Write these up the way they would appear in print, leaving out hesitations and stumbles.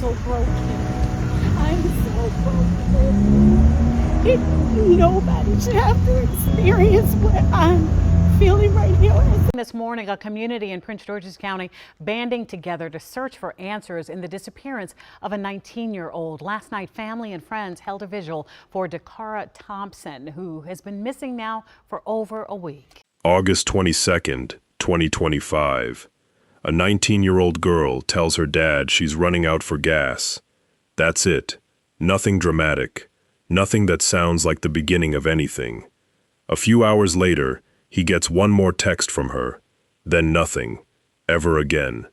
So broken. I'm so broken. Nobody should have to experience what I'm feeling right now. This morning, a community in Prince George's County banding together to search for answers in the disappearance of a 19-year-old. Last night, family and friends held a vigil for Dacara Thompson, who has been missing now for over a week. August 22nd, 2025. A 19-year-old girl tells her dad she's running out for gas. That's it. Nothing dramatic. Nothing that sounds like the beginning of anything. A few hours later, he gets one more text from her. Then nothing. Ever again.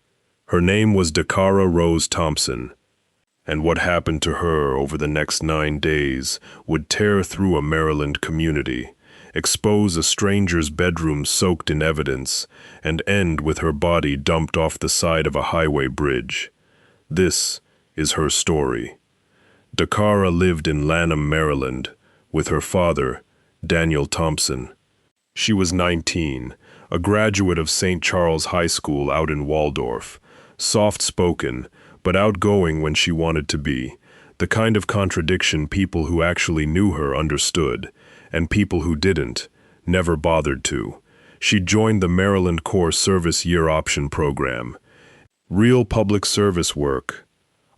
Her name was Dacara Rose Thompson. And what happened to her over the next 9 days would tear through a Maryland community, expose a stranger's bedroom soaked in evidence, and end with her body dumped off the side of a highway bridge. This is her story. Dacara lived in Lanham, Maryland, with her father, Daniel Thompson. She was 19, a graduate of St. Charles High School out in Waldorf, soft-spoken, but outgoing when she wanted to be, the kind of contradiction people who actually knew her understood, and people who didn't, never bothered to. She joined the Maryland Corps Service Year Option Program. Real public service work.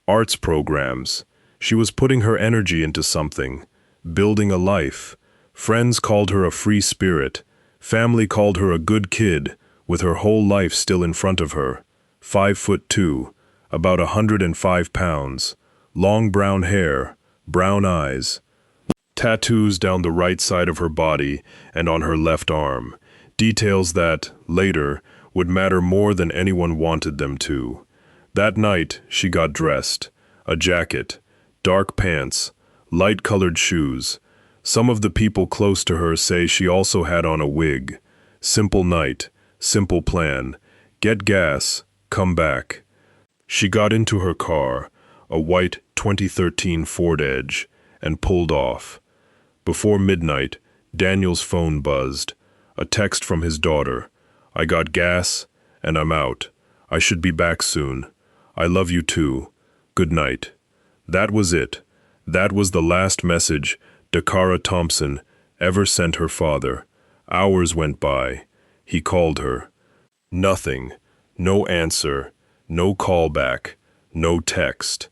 Arts programs. She was putting her energy into something. Building a life. Friends called her a free spirit. Family called her a good kid, with her whole life still in front of her. 5'2", about 105 pounds. Long brown hair, brown eyes. Tattoos down the right side of her body and on her left arm, details that, later, would matter more than anyone wanted them to. That night, she got dressed. A jacket, dark pants, light-colored shoes. Some of the people close to her say she also had on a wig. Simple night, simple plan. Get gas, come back. She got into her car, a white 2013 Ford Edge, and pulled off. Before midnight, Daniel's phone buzzed. A text from his daughter. I got gas, and I'm out. I should be back soon. I love you too. Good night. That was it. That was the last message Dacara Thompson ever sent her father. Hours went by. He called her. Nothing. No answer. No call back. No text.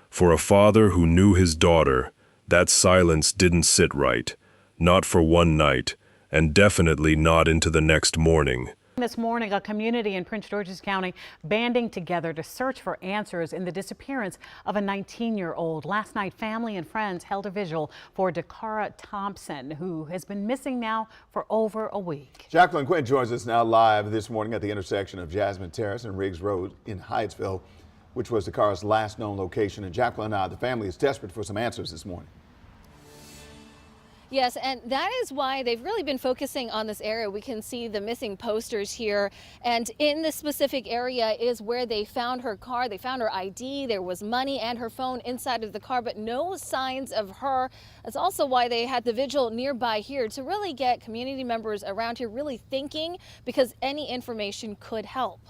For a father who knew his daughter, that silence didn't sit right, not for one night, and definitely not into the next morning. This morning, a community in Prince George's County banding together to search for answers in the disappearance of a 19-year-old. Last night, family and friends held a vigil for Dacara Thompson, who has been missing now for over a week. Jacqueline Quinn joins us now live this morning at the intersection of Jasmine Terrace and Riggs Road in Hyattsville, which was Dakara's last known location. And Jacqueline, the family is desperate for some answers this morning. Yes, and that is why they've really been focusing on this area. We can see the missing posters here, and in this specific area is where they found her car. They found her ID, there was money and her phone inside of the car, but no signs of her. That's also why they had the vigil nearby here to really get community members around here really thinking, because any information could help.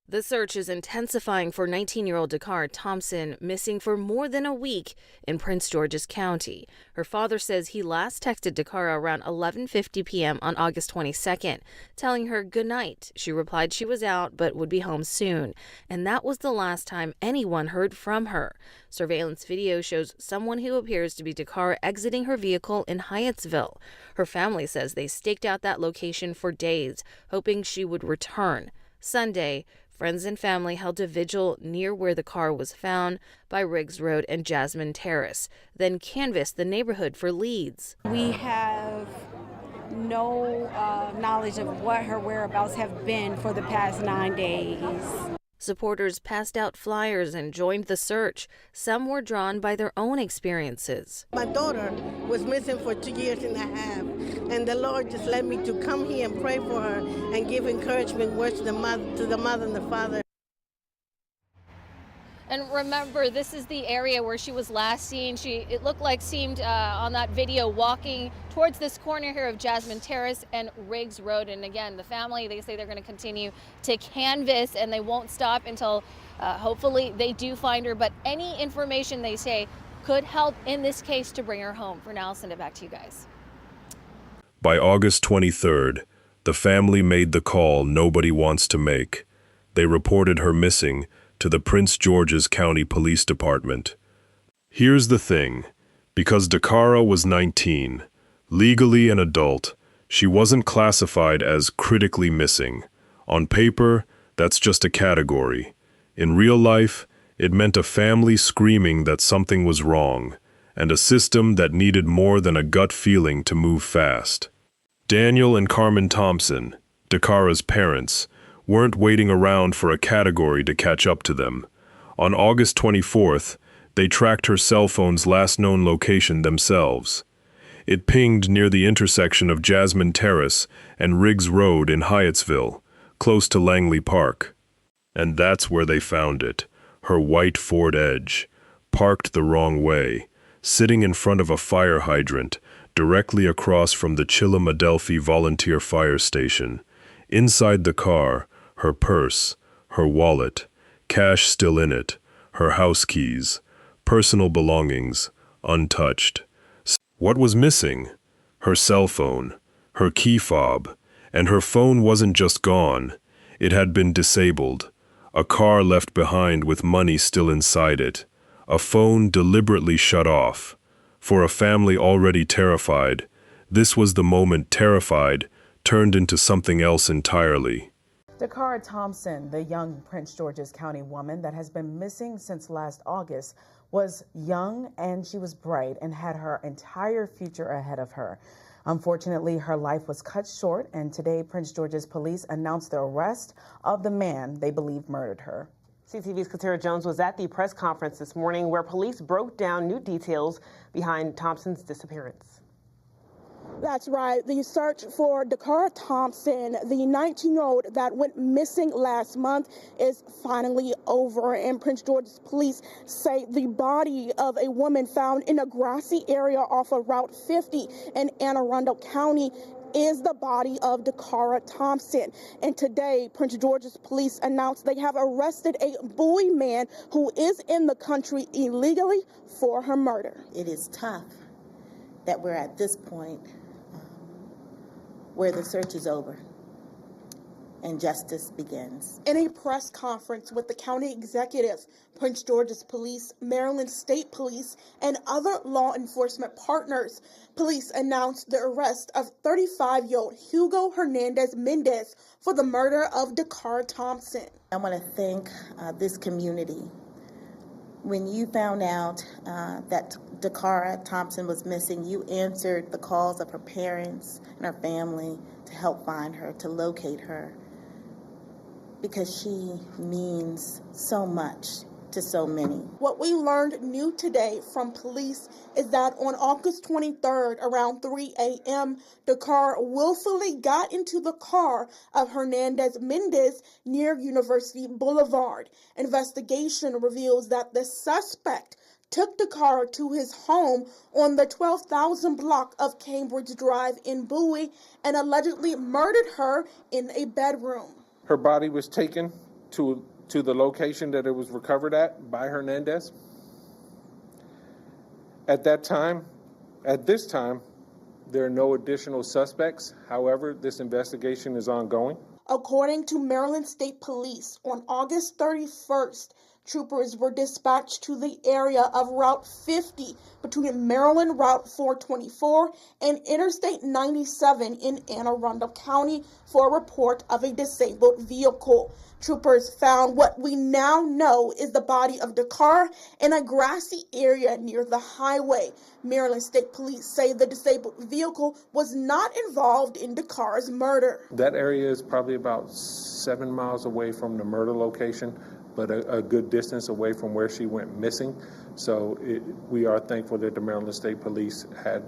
The search is intensifying for 19-year-old Dacara Thompson, missing for more than a week in Prince George's County. Her father says he last texted Dacara around 11:50 p.m. on August 22nd, telling her good night. She replied she was out but would be home soon, and that was the last time anyone heard from her. Surveillance video shows someone who appears to be Dacara exiting her vehicle in Hyattsville. Her family says they staked out that location for days, hoping she would return. Sunday, friends and family held a vigil near where the car was found by Riggs Road and Jasmine Terrace, then canvassed the neighborhood for leads. We have no knowledge of what her whereabouts have been for the past 9 days. Supporters passed out flyers and joined the search. Some were drawn by their own experiences. My daughter was missing for 2 years and a half, and the Lord just led me to come here and pray for her and give encouragement words to the mother and the father. And remember, this is the area where she was last seen. It looked like seemed on that video walking towards this corner here of Jasmine Terrace and Riggs Road. And again, the family, they say they're going to continue to canvass and they won't stop until hopefully they do find her. But any information they say could help in this case to bring her home. For now, I'll send it back to you guys. By August 23rd, the family made the call nobody wants to make. They reported her missing to the Prince George's County Police Department. Here's the thing, because Dacara was 19, legally an adult, she wasn't classified as critically missing. On paper, that's just a category. In real life, it meant a family screaming that something was wrong, and a system that needed more than a gut feeling to move fast. Daniel and Carmen Thompson, Dacara's parents, weren't waiting around for a category to catch up to them. On August 24th, they tracked her cell phone's last known location themselves. It pinged near the intersection of Jasmine Terrace and Riggs Road in Hyattsville, close to Langley Park. And that's where they found it, her white Ford Edge, parked the wrong way, sitting in front of a fire hydrant, directly across from the Chillimadelphi Volunteer Fire Station. Inside the car, her purse, her wallet, cash still in it, her house keys, personal belongings, untouched. What was missing? Her cell phone, her key fob, and her phone wasn't just gone, it had been disabled. A car left behind with money still inside it. A phone deliberately shut off. For a family already terrified, this was the moment terrified turned into something else entirely. Dacara Thompson, the young Prince George's County woman that has been missing since last August, was young and she was bright and had her entire future ahead of her. Unfortunately, her life was cut short, and today Prince George's police announced the arrest of the man they believe murdered her. CTV's Katara Jones was at the press conference this morning where police broke down new details behind Thompson's disappearance. That's right. The search for Dacara Thompson, the 19-year-old that went missing last month, is finally over. And Prince George's police say the body of a woman found in a grassy area off of Route 50 in Anne Arundel County is the body of Dacara Thompson. And today, Prince George's police announced they have arrested a Bowie man who is in the country illegally for her murder. It is tough that we're at this point where the search is over and justice begins. In a press conference with the county executive, Prince George's Police, Maryland State Police, and other law enforcement partners, police announced the arrest of 35-year-old Hugo Hernandez-Mendez for the murder of Dacara Thompson. I want to thank this community. When you found out that Dacara Thompson was missing, you answered the calls of her parents and her family to help find her, to locate her, because she means so much to so many. What we learned new today from police is that on August 23rd, around 3 a.m., Dacara willfully got into the car of Hernandez-Mendez near University Boulevard. Investigation reveals that the suspect took Dacara to his home on the 12,000 block of Cambridge Drive in Bowie and allegedly murdered her in a bedroom. Her body was taken to the location that it was recovered at by Hernandez. At this time, there are no additional suspects. However, this investigation is ongoing. According to Maryland State Police, on August 31st, troopers were dispatched to the area of Route 50 between Maryland Route 424 and Interstate 97 in Anne Arundel County for a report of a disabled vehicle. Troopers found what we now know is the body of Dacara in a grassy area near the highway. Maryland State Police say the disabled vehicle was not involved in Dakara's murder. That area is probably about 7 miles away from the murder location, but a good distance away from where she went missing. So we are thankful that the Maryland State Police had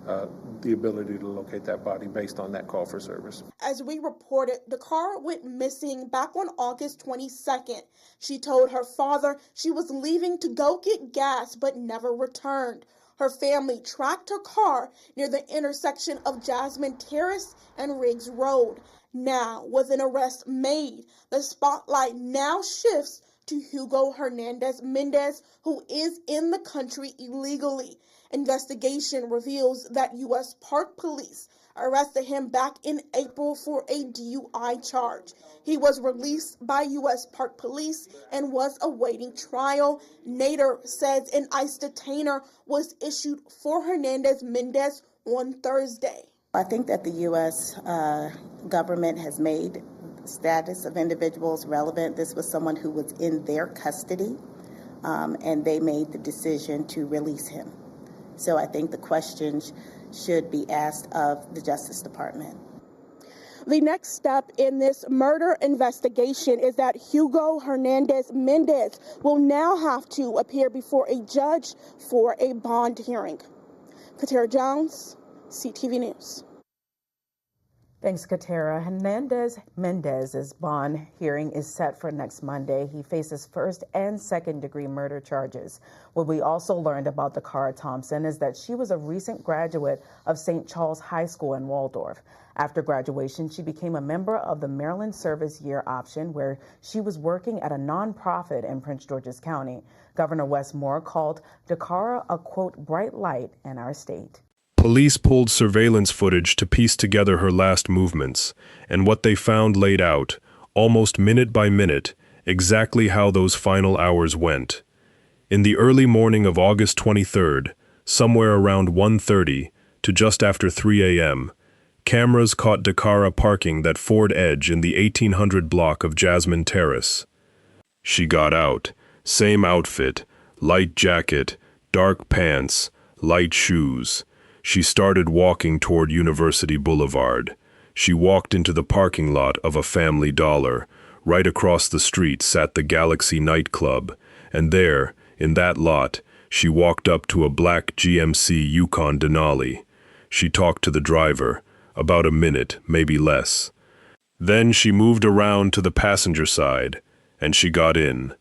the ability to locate that body based on that call for service. As we reported, Dacara went missing back on August 22nd. She told her father she was leaving to go get gas but never returned. Her family tracked her car near the intersection of Jasmine Terrace and Riggs Road. Now, with an arrest made, the spotlight now shifts to Hugo Hernandez-Mendez, who is in the country illegally. Investigation reveals that U.S. Park Police arrested him back in April for a DUI charge. He was released by U.S. Park Police and was awaiting trial. Nader says an ICE detainer was issued for Hernandez-Mendez on Thursday. I think that the U.S. Government has made status of individuals relevant. This was someone who was in their custody, and they made the decision to release him. So I think the questions should be asked of the Justice Department. The next step in this murder investigation is that Hugo Hernandez-Mendez will now have to appear before a judge for a bond hearing. Katara Jones, CTV News. Thanks, Dacara. Hernandez-Mendez's bond hearing is set for next Monday. He faces first and second-degree murder charges. What we also learned about Dacara Thompson is that she was a recent graduate of St. Charles High School in Waldorf. After graduation, she became a member of the Maryland Service Year Option, where she was working at a nonprofit in Prince George's County. Governor Wes Moore called Dacara a, quote, bright light in our state. Police pulled surveillance footage to piece together her last movements, and what they found laid out, almost minute by minute, exactly how those final hours went. In the early morning of August 23rd, somewhere around 1:30 to just after 3 a.m., cameras caught Dacara parking that Ford Edge in the 1800 block of Jasmine Terrace. She got out, same outfit, light jacket, dark pants, light shoes. She started walking toward University Boulevard. She walked into the parking lot of a Family Dollar. Right across the street sat the Galaxy nightclub, and there, in that lot, she walked up to a black GMC Yukon Denali. She talked to the driver, about a minute, maybe less. Then she moved around to the passenger side, and she got in.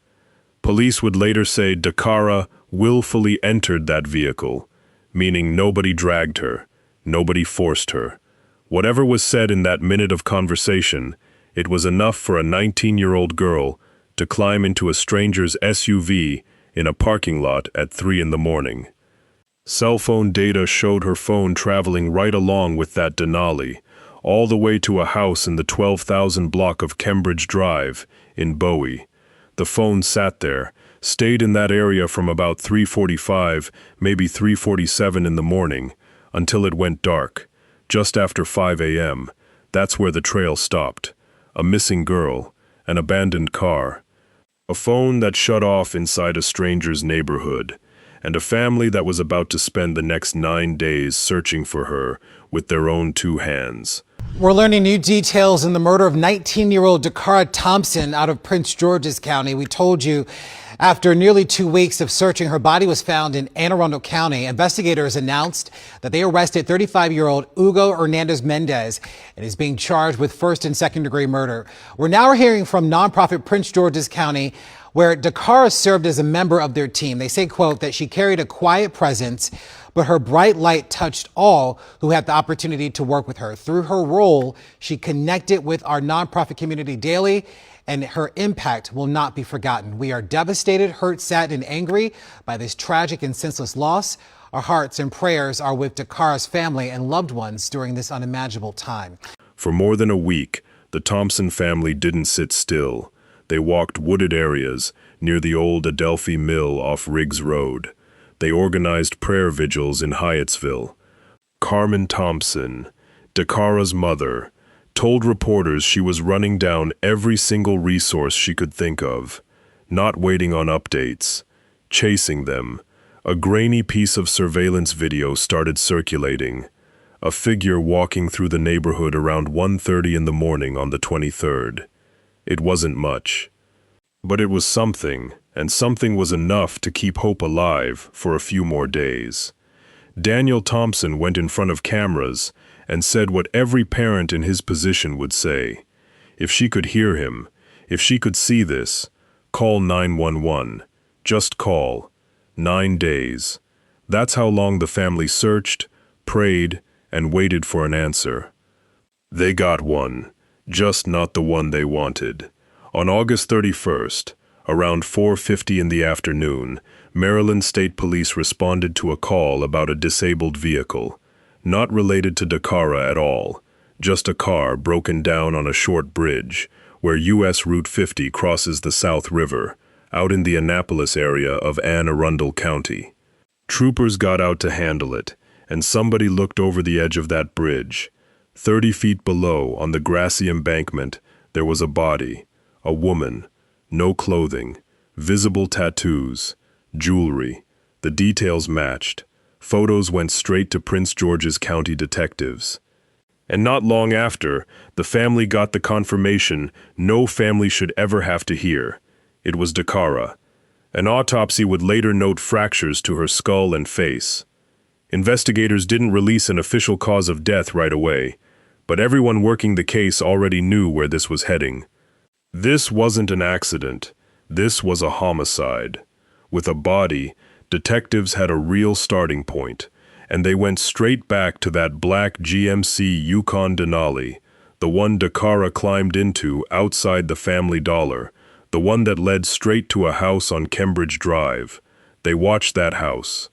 Police would later say Dacara willfully entered that vehicle, meaning nobody dragged her, nobody forced her. Whatever was said in that minute of conversation, it was enough for a 19-year-old girl to climb into a stranger's SUV in a parking lot at 3 in the morning. Cell phone data showed her phone traveling right along with that Denali, all the way to a house in the 12,000 block of Cambridge Drive in Bowie. The phone sat there, stayed in that area from about 3:45, maybe 3:47 in the morning, until it went dark. Just after 5 a.m., that's where the trail stopped. A missing girl, an abandoned car, a phone that shut off inside a stranger's neighborhood, and a family that was about to spend the next 9 days searching for her with their own 2 hands. We're learning new details in the murder of 19-year-old Dacara Thompson out of Prince George's County. We told you after nearly 2 weeks of searching, her body was found in Anne Arundel County. Investigators announced that they arrested 35-year-old Hugo Hernandez-Mendez and is being charged with first and second degree murder. We're now hearing from nonprofit Prince George's County, where Dacara served as a member of their team. They say, quote, that she carried a quiet presence, but her bright light touched all who had the opportunity to work with her. Through her role, she connected with our nonprofit community daily, and her impact will not be forgotten. We are devastated, hurt, sad, and angry by this tragic and senseless loss. Our hearts and prayers are with Dacara's family and loved ones during this unimaginable time. For more than a week, the Thompson family didn't sit still. They walked wooded areas near the old Adelphi Mill off Riggs Road. They organized prayer vigils in Hyattsville. Carmen Thompson, Dacara's mother, told reporters she was running down every single resource she could think of, not waiting on updates, chasing them. A grainy piece of surveillance video started circulating. A figure walking through the neighborhood around 1:30 in the morning on the 23rd. It wasn't much, but it was something, and something was enough to keep hope alive for a few more days. Daniel Thompson went in front of cameras and said what every parent in his position would say. If she could hear him, if she could see this, call 911. Just call. 9 days. That's how long the family searched, prayed, and waited for an answer. They got one, just not the one they wanted. On August 31st, around 4:50 in the afternoon, Maryland State Police responded to a call about a disabled vehicle, not related to Dacara at all, just a car broken down on a short bridge where U.S. Route 50 crosses the South River, out in the Annapolis area of Anne Arundel County. Troopers got out to handle it, and somebody looked over the edge of that bridge. 30 feet below, on the grassy embankment, there was a body, a woman, no clothing, visible tattoos, jewelry. The details matched. Photos went straight to Prince George's County detectives. And not long after, the family got the confirmation no family should ever have to hear. It was Dacara. An autopsy would later note fractures to her skull and face. Investigators didn't release an official cause of death right away, but everyone working the case already knew where this was heading. This wasn't an accident. This was a homicide. With a body, detectives had a real starting point, and they went straight back to that black GMC Yukon Denali, the one Dacara climbed into outside the Family Dollar, the one that led straight to a house on Cambridge Drive. They watched that house.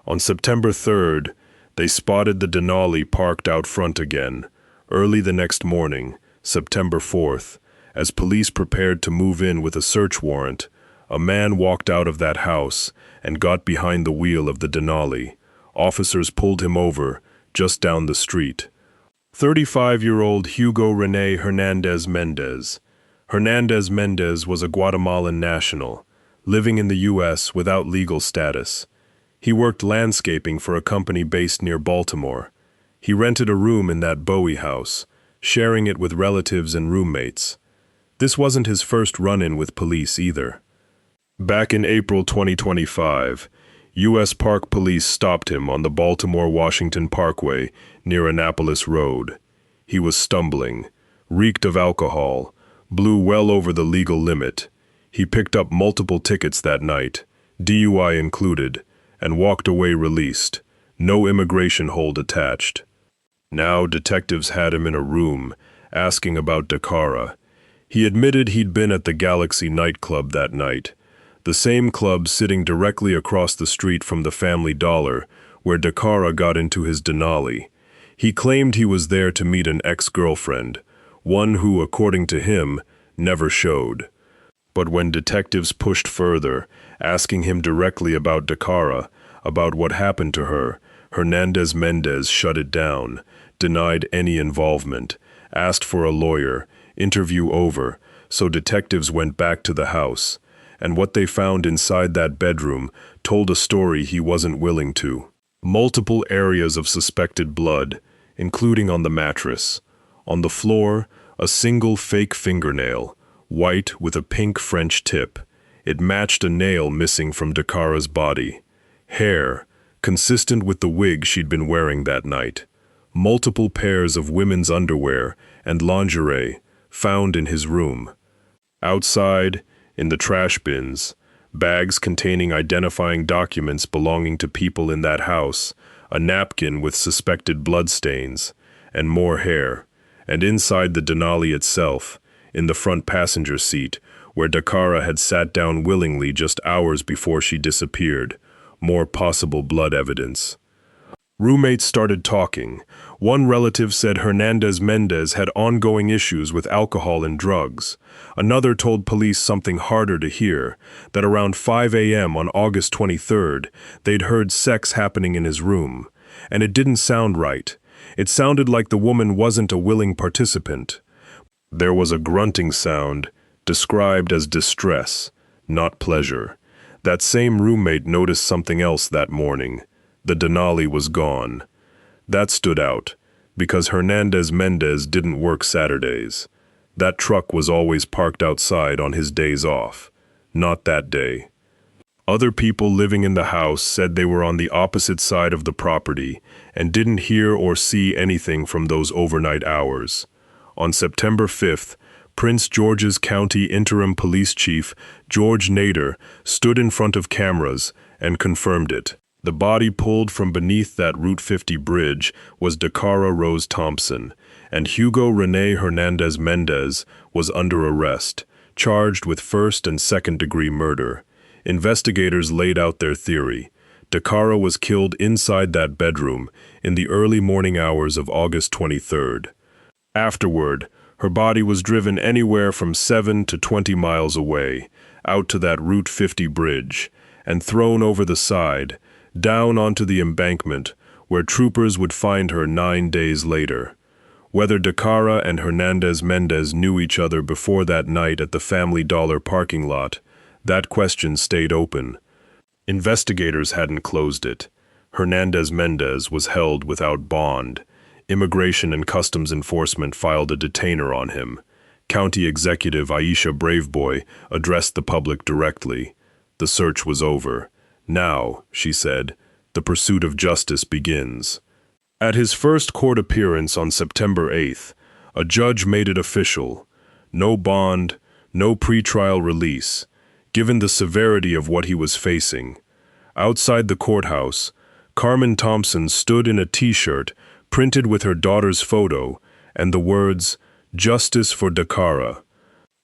On September 3rd, they spotted the Denali parked out front again. Early the next morning, September 4th, as police prepared to move in with a search warrant, a man walked out of that house and got behind the wheel of the Denali. Officers pulled him over, just down the street. 35-year-old Hugo Rene Hernandez-Mendez. Hernandez-Mendez was a Guatemalan national, living in the U.S. without legal status. He worked landscaping for a company based near Baltimore. He rented a room in that Bowie house, sharing it with relatives and roommates. This wasn't his first run-in with police either. Back in April 2025, U.S. Park Police stopped him on the Baltimore-Washington Parkway near Annapolis Road. He was stumbling, reeked of alcohol, blew well over the legal limit. He picked up multiple tickets that night, DUI included, and walked away released, no immigration hold attached. Now detectives had him in a room, asking about Dacara. He admitted he'd been at the Galaxy nightclub that night, the same club sitting directly across the street from the Family Dollar, where Dacara got into his Denali. He claimed he was there to meet an ex-girlfriend, one who, according to him, never showed. But when detectives pushed further, asking him directly about Dacara, about what happened to her, Hernandez-Mendez shut it down, denied any involvement, asked for a lawyer, interview over, so detectives went back to the house, and what they found inside that bedroom told a story he wasn't willing to. Multiple areas of suspected blood, including on the mattress. On the floor, a single fake fingernail, white with a pink French tip. It matched a nail missing from Dacara's body. Hair, consistent with the wig she'd been wearing that night. Multiple pairs of women's underwear and lingerie found in his room. Outside, in the trash bins, bags containing identifying documents belonging to people in that house, a napkin with suspected bloodstains, and more hair. And inside the Denali itself, in the front passenger seat, where Dacara had sat down willingly just hours before she disappeared, more possible blood evidence. Roommates started talking. One relative said Hernandez-Mendez had ongoing issues with alcohol and drugs. Another told police something harder to hear, that around 5 a.m. on August 23rd, they'd heard sex happening in his room. And it didn't sound right. It sounded like the woman wasn't a willing participant. There was a grunting sound, described as distress, not pleasure. That same roommate noticed something else that morning. The Denali was gone. That stood out, because Hernandez-Mendez didn't work Saturdays. That truck was always parked outside on his days off. Not that day. Other people living in the house said they were on the opposite side of the property and didn't hear or see anything from those overnight hours. On September 5th, Prince George's County Interim Police Chief George Nader stood in front of cameras and confirmed it. The body pulled from beneath that Route 50 bridge was Dacara Rose Thompson, and Hugo Rene Hernandez-Mendez was under arrest, charged with first and second-degree murder. Investigators laid out their theory. Dacara was killed inside that bedroom in the early morning hours of August 23rd. Afterward, her body was driven anywhere from 7 to 20 miles away, out to that Route 50 bridge, and thrown over the side, down onto the embankment, where troopers would find her 9 days later. Whether Dacara and Hernandez-Mendez knew each other before that night at the Family Dollar parking lot, that question stayed open. Investigators hadn't closed it. Hernandez-Mendez was held without bond. Immigration and Customs Enforcement filed a detainer on him. County Executive Aisha Braveboy addressed the public directly. The search was over. Now, she said, the pursuit of justice begins. At his first court appearance on September 8th, a judge made it official. No bond, no pretrial release, given the severity of what he was facing. Outside the courthouse, Carmen Thompson stood in a T-shirt printed with her daughter's photo and the words, "Justice for Dacara."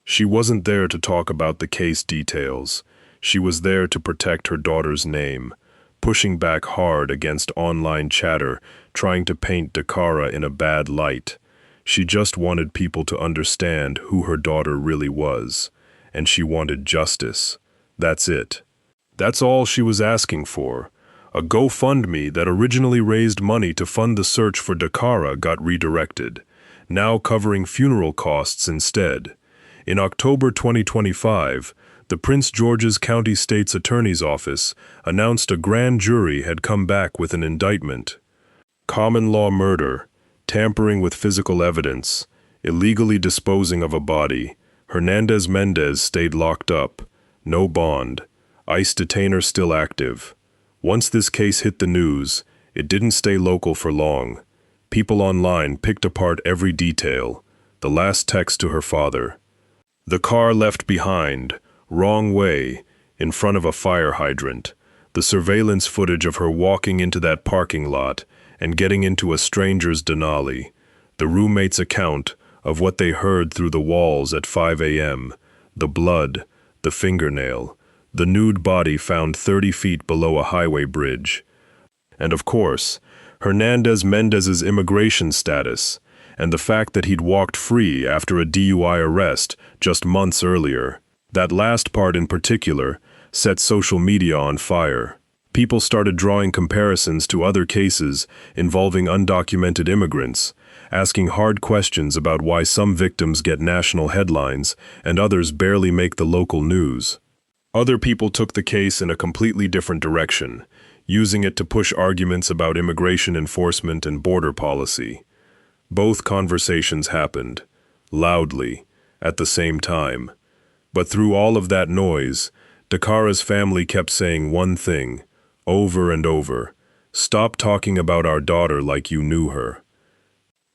She wasn't there to talk about the case details. She was there to protect her daughter's name, pushing back hard against online chatter, trying to paint Dacara in a bad light. She just wanted people to understand who her daughter really was, and she wanted justice. That's it. That's all she was asking for. A GoFundMe that originally raised money to fund the search for Dacara got redirected, now covering funeral costs instead. In October 2025, the Prince George's County State's Attorney's Office announced a grand jury had come back with an indictment. Common law murder, tampering with physical evidence, illegally disposing of a body. Hernandez-Mendez stayed locked up. No bond. ICE detainer still active. Once this case hit the news, it didn't stay local for long. People online picked apart every detail. The last text to her father. The car left behind, wrong way, in front of a fire hydrant. The surveillance footage of her walking into that parking lot and getting into a stranger's Denali. The roommate's account of what they heard through the walls at 5 a.m. The blood, the fingernail, the nude body found 30 feet below a highway bridge. And of course, Hernandez-Mendez's immigration status, and the fact that he'd walked free after a DUI arrest just months earlier. That last part in particular set social media on fire. People started drawing comparisons to other cases involving undocumented immigrants, asking hard questions about why some victims get national headlines and others barely make the local news. Other people took the case in a completely different direction, using it to push arguments about immigration enforcement and border policy. Both conversations happened, loudly, at the same time. But through all of that noise, Dacara's family kept saying one thing, over and over. Stop talking about our daughter like you knew her.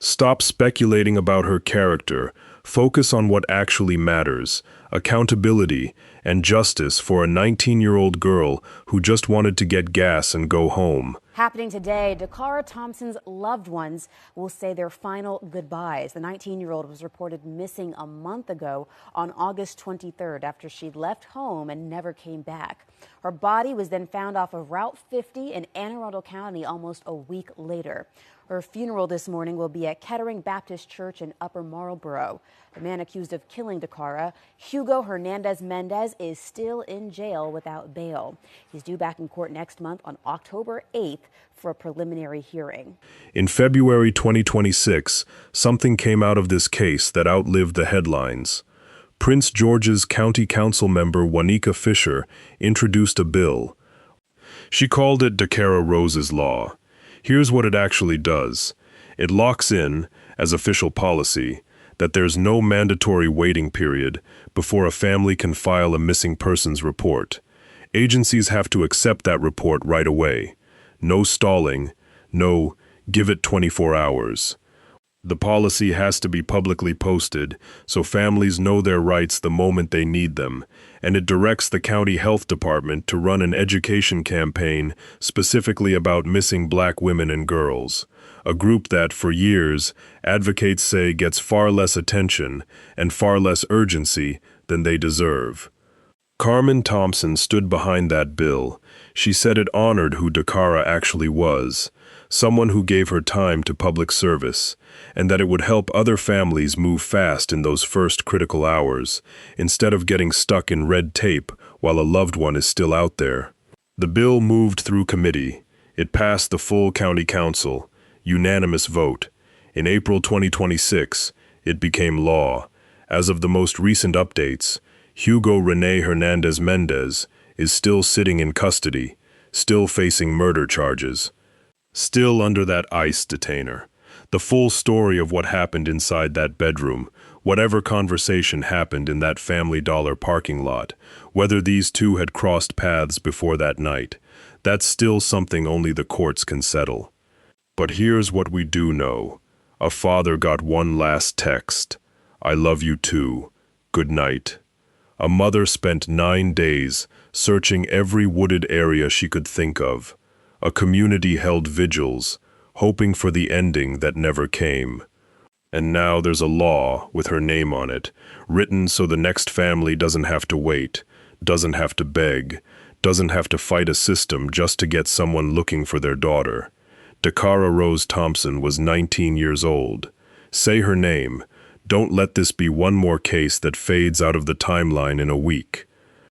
Stop speculating about her character. Focus on what actually matters, accountability and justice for a 19-year-old girl who just wanted to get gas and go home. Happening today, Dacara Thompson's loved ones will say their final goodbyes. The 19-year-old was reported missing a month ago on August 23rd after she left home and never came back. Her body was then found off of Route 50 in Anne Arundel County almost a week later. Her funeral this morning will be at Kettering Baptist Church in Upper Marlboro. The man accused of killing Dacara, Hugo Hernandez-Mendez, is still in jail without bail. He's due back in court next month on October 8th for a preliminary hearing. In February 2026, something came out of this case that outlived the headlines. Prince George's County Council member Wanika Fisher introduced a bill. She called it Dacara Rose's Law. Here's what it actually does. It locks in, as official policy, that there's no mandatory waiting period before a family can file a missing persons report. Agencies have to accept that report right away. No stalling, no give it 24 hours. The policy has to be publicly posted so families know their rights the moment they need them, and it directs the county health department to run an education campaign specifically about missing Black women and girls, a group that, for years, advocates say gets far less attention and far less urgency than they deserve. Carmen Thompson stood behind that bill. She said it honored who Dacara actually was, someone who gave her time to public service, and that it would help other families move fast in those first critical hours, instead of getting stuck in red tape while a loved one is still out there. The bill moved through committee. It passed the full county council, unanimous vote. In April 2026, it became law. As of the most recent updates, Hugo Rene Hernandez-Mendez is still sitting in custody, still facing murder charges, still under that ICE detainer. The full story of what happened inside that bedroom, whatever conversation happened in that Family Dollar parking lot, whether these two had crossed paths before that night, that's still something only the courts can settle. But here's what we do know. A father got one last text. I love you too. Good night. A mother spent 9 days searching every wooded area she could think of. A community held vigils, hoping for the ending that never came. And now there's a law with her name on it, written so the next family doesn't have to wait, doesn't have to beg, doesn't have to fight a system just to get someone looking for their daughter. Dacara Rose Thompson was 19 years old. Say her name. Don't let this be one more case that fades out of the timeline in a week.